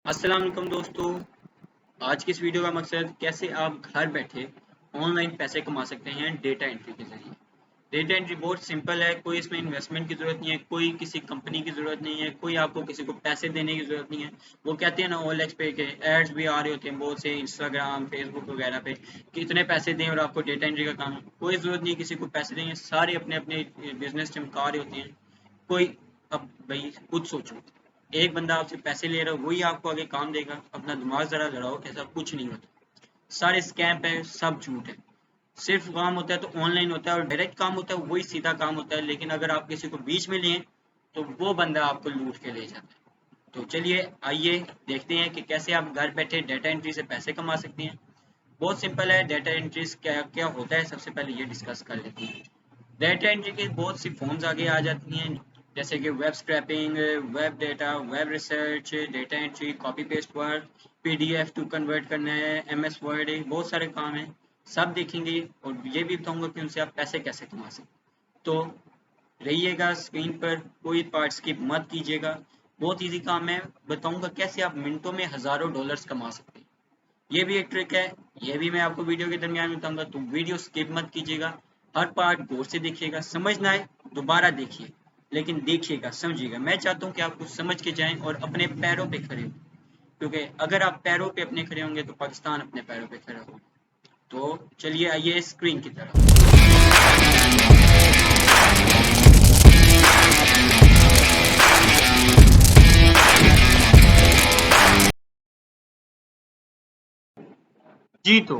अस्सलाम वालेकुम दोस्तों। आज की इस वीडियो का मकसद कैसे आप घर बैठे ऑनलाइन पैसे कमा सकते हैं डेटा एंट्री के जरिए। डेटा एंट्री बहुत सिंपल है, कोई इसमें इन्वेस्टमेंट की ज़रूरत नहीं है, कोई किसी कंपनी की ज़रूरत नहीं है, कोई आपको किसी को पैसे देने की ज़रूरत नहीं है। वो कहते हैं ना, OLX पे के एड्स भी आ रहे होते हैं बहुत से इंस्टाग्राम फेसबुक वगैरह पे कि इतने पैसे दें और आपको डेटा एंट्री का काम है। कोई ज़रूरत नहीं है किसी को पैसे देंगे, सारे अपने अपने बिजनेस चमका रहे होते हैं। कोई अब भाई खुद सोचो, एक बंदा आपसे पैसे ले रहा है वही आपको आगे काम देगा। अपना दिमाग जरा लड़ाओ, ऐसा कुछ नहीं होता। सारे स्कैम है, सब झूठ है। सिर्फ काम होता है तो ऑनलाइन होता है और डायरेक्ट काम होता है वही सीधा काम होता है, लेकिन अगर आप किसी को बीच में लें तो वो बंदा आपको लूट के ले जाता है। तो चलिए आइए देखते हैं कि कैसे आप घर बैठे डेटा एंट्री से पैसे कमा सकते हैं। बहुत सिंपल है, डेटा एंट्री क्या क्या होता है सबसे पहले ये डिस्कस कर लेते हैं। डेटा एंट्री की बहुत सी फॉर्म्स आगे आ जाती हैं, जैसे कि web scraping, web data, web research, data entry, copy paste work, PDF to convert करना है, MS वर्ड, बहुत सारे काम हैं। सब देखेंगे और ये भी बताऊंगा कि उनसे आप पैसे कैसे कमा सकते। तो रहिएगा स्क्रीन पर, कोई पार्ट स्किप मत कीजिएगा। बहुत इजी काम है, बताऊंगा कैसे आप मिनटों में हजारों डॉलर्स कमा सकते हैं। ये भी एक ट्रिक है, ये भी मैं आपको वीडियो के दरमियान में बताऊंगा, तो वीडियो स्किप मत कीजिएगा। हर पार्ट गौर से देखिएगा, समझ ना आए दोबारा देखिए, लेकिन देखिएगा समझिएगा। मैं चाहता हूँ कि आप कुछ समझ के जाएं और अपने पैरों पे खड़े हो, क्योंकि अगर आप पैरों पे अपने खड़े होंगे तो पाकिस्तान अपने पैरों पे खड़ा होगा। तो चलिए आइए स्क्रीन की तरफ। जी तो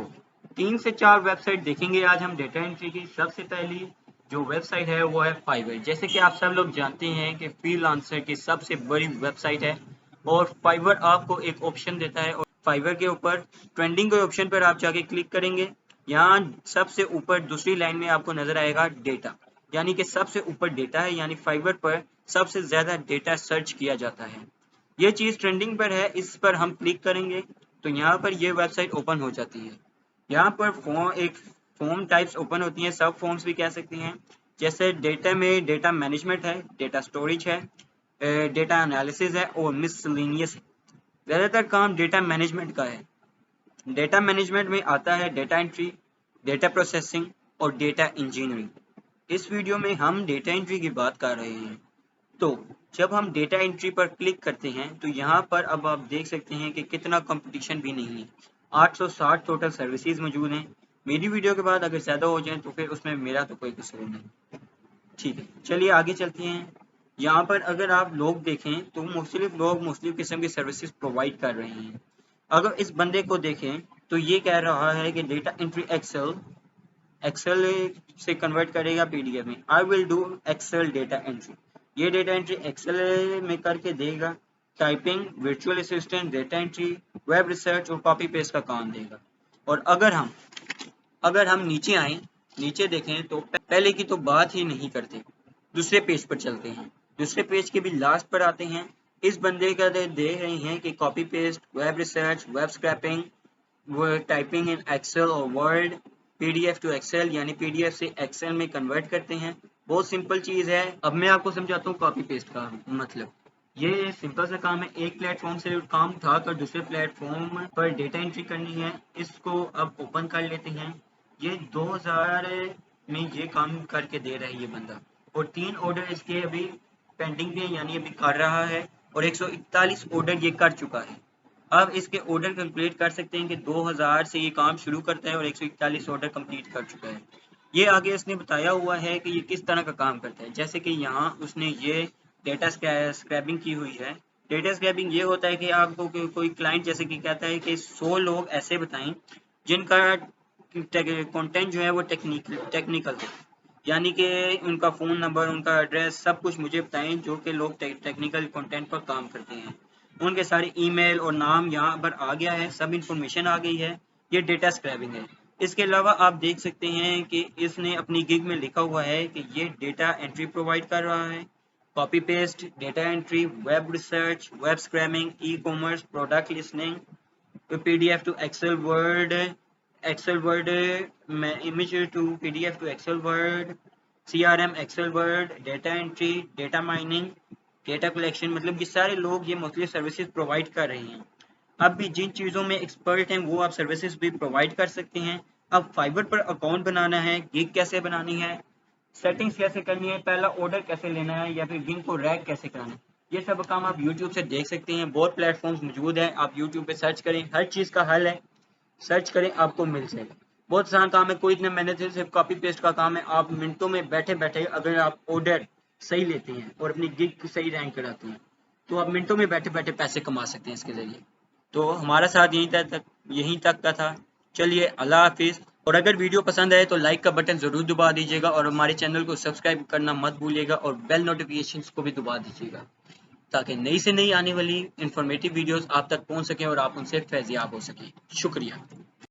3 से 4 वेबसाइट देखेंगे आज हम डेटा एंट्री की। सबसे पहली जो वेबसाइट है वो है फाइवर। जैसे कि आप सब लोग जानते हैं कि फ्रीलांसर की सबसे बड़ी वेबसाइट है, और फाइवर आपको एक ऑप्शन देता है। और फाइवर के ऊपर ट्रेंडिंग के ऑप्शन पर आप जाके क्लिक करेंगे। यहाँ सबसे ऊपर दूसरी लाइन में आपको नजर आएगा डेटा, यानी कि सबसे ऊपर डेटा है, यानी फाइवर पर सबसे ज्यादा डेटा सर्च किया जाता है। ये चीज ट्रेंडिंग पर है, इस पर हम क्लिक करेंगे तो यहाँ पर ये वेबसाइट ओपन हो जाती है। यहाँ पर फॉर्म टाइप्स ओपन होती हैं, सब फॉर्म्स भी कह सकती हैं। जैसे डेटा में डेटा मैनेजमेंट है, डेटा स्टोरेज है, डेटा एनालिसिस है और मिसलेनियस है। ज़्यादातर काम डेटा मैनेजमेंट का है। डेटा मैनेजमेंट में आता है डेटा एंट्री, डेटा प्रोसेसिंग और डेटा इंजीनियरिंग। इस वीडियो में हम डेटा एंट्री की बात कर रहे हैं। तो जब हम डेटा एंट्री पर क्लिक करते हैं तो यहाँ पर अब आप देख सकते हैं कि कितना कंपटीशन भी नहीं है। 860 टोटल सर्विसेज मौजूद हैं। मेरी वीडियो के बाद अगर ज़्यादा हो जाए तो फिर उसमें मेरा तो कोई कसूर नहीं। ठीक है, चलिए आगे चलते हैं। यहाँ पर अगर आप लोग देखें तो मुख्तलिफ लोग मुख्तलिफ किस्म की सर्विसेज प्रोवाइड कर रहे हैं। अगर इस बंदे को देखें तो ये कह रहा है कि डेटा एंट्री एक्सेल से कन्वर्ट करेगा PDF में। I will do excel data entry. ये डेटा एंट्री एक्सेल में करके देगा। Typing, virtual assistant, data entry, web research और कॉपी पेस्ट का काम देगा। और अगर हम नीचे आए, नीचे देखें तो पहले की तो बात ही नहीं करते। दूसरे पेज पर चलते हैं, दूसरे पेज के भी लास्ट पर आते हैं। इस बंदे का देख रहे हैं कि copy paste, web research, web scrapping, वो टाइपिंग इन एक्सेल और वर्ड, PDF टू एक्सेल यानी PDF से एक्सेल में कन्वर्ट करते हैं। बहुत सिंपल चीज़ है। अब मैं आपको समझाता हूँ कॉपी पेस्ट का मतलब। ये सिंपल सा काम है, एक प्लेटफॉर्म से काम उठाकर दूसरे प्लेटफॉर्म पर डेटा एंट्री करनी है। इसको अब ओपन कर लेते हैं। ये 2000 में ये काम करके दे रहा है ये बंदा, और 3 ऑर्डर इसके अभी पेंडिंग पे, यानी अभी कर रहा है, और 141 ऑर्डर ये कर चुका है। अब इसके ऑर्डर कंप्लीट कर सकते हैं कि 2000 से ये काम शुरू करता है और 141 ऑर्डर कंप्लीट कर चुका है। ये आगे इसने बताया हुआ है कि ये किस तरह का काम करता है। जैसे कि यहाँ उसने ये डेटा स्क्रैपिंग की हुई है। डेटा स्क्रैपिंग ये होता है कि आपको कोई क्लाइंट जैसे कि कहता है कि 100 लोग ऐसे बताएं जिनका कंटेंट जो है वो टेक्निकल है, यानी कि उनका फ़ोन नंबर, उनका एड्रेस, सब कुछ मुझे बताएं जो कि लोग टेक्निकल कंटेंट पर काम करते हैं। उनके सारे ईमेल और नाम यहाँ पर आ गया है, सब इंफॉर्मेशन आ गई है। ये डेटा स्क्रैपिंग है। इसके अलावा आप देख सकते हैं कि इसने अपनी गिग में लिखा हुआ है कि ये डेटा एंट्री प्रोवाइड कर रहा है, copy paste, data entry, web research, web scraping, e-commerce, product listing, PDF to Excel Word image to PDF to Excel Word, CRM Excel Word, data entry, data mining, data collection. मतलब ये सारे लोग ये मुख्तलिफ services provide कर रहे हैं। अब भी जिन चीज़ों में एक्सपर्ट हैं वो आप सर्विसेज भी प्रोवाइड कर सकते हैं। अब फाइवर पर अकाउंट बनाना है, गिग कैसे बनानी है, सेटिंग्स कैसे करनी है, पहला ऑर्डर कैसे लेना है, या फिर गिग को रैग कैसे कराना है, ये सब काम आप यूट्यूब से देख सकते हैं। बहुत प्लेटफॉर्म्स मौजूद हैं, आप यूट्यूब पे सर्च करें, हर चीज़ का हल है, सर्च करें आपको मिल जाएगा। बहुत आसान काम है, कोई इतने मेहनत से सिर्फ कॉपी पेस्ट का काम है। आप मिनटों में बैठे बैठे अगर आप ऑर्डर सही लेते हैं और अपनी गिग सही रैंक कराते हैं तो आप मिनटों में बैठे बैठे पैसे कमा सकते हैं इसके जरिए। तो हमारा साथ यहीं तक का था। चलिए अल्लाह हाफिज़। और अगर वीडियो पसंद आए तो लाइक का बटन ज़रूर दबा दीजिएगा और हमारे चैनल को सब्सक्राइब करना मत भूलिएगा और बेल नोटिफिकेशंस को भी दबा दीजिएगा ताकि नई से नई आने वाली इंफॉर्मेटिव वीडियोस आप तक पहुंच सकें और आप उनसे फैजियाब हो सकें। शुक्रिया।